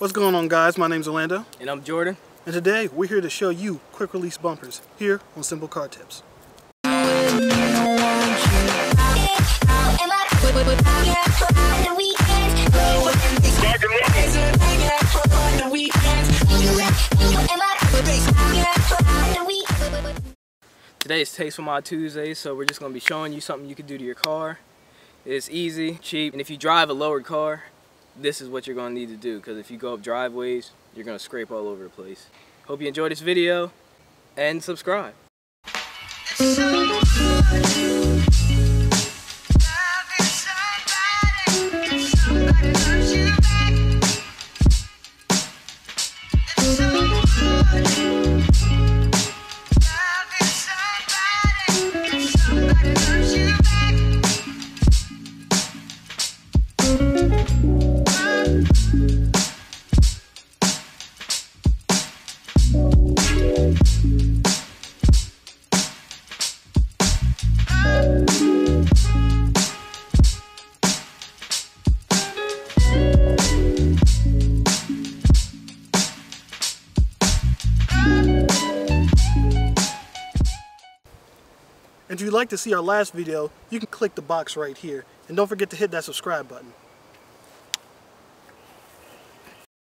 What's going on, guys? My name's Orlando. And I'm Jordan. And today we're here to show you quick release bumpers here on SimpleCarTips. Today is Tasteful Mod Tuesday, so we're just going to be showing you something you can do to your car. It's easy, cheap, and if you drive a lowered car, this is what you're going to need to do, because if you go up driveways, you're going to scrape all over the place. Hope you enjoyed this video, and subscribe. And if you'd like to see our last video, you can click the box right here. And don't forget to hit that subscribe button.